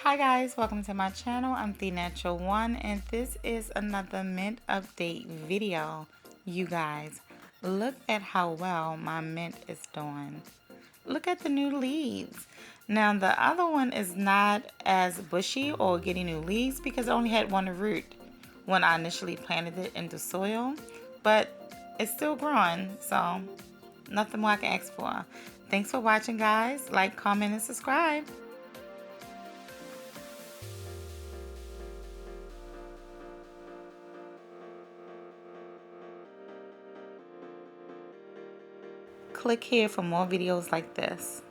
Hi guys, welcome to my channel. I'm the Natural One and this is another mint update video. You guys, look at how well my mint is doing. Look at the new leaves. Now the other one is not as bushy or getting new leaves because it only had one root when I initially planted it into soil, but it's still growing, so nothing more I can ask for. Thanks for watching guys. Like, comment, and subscribe. Click here for more videos like this.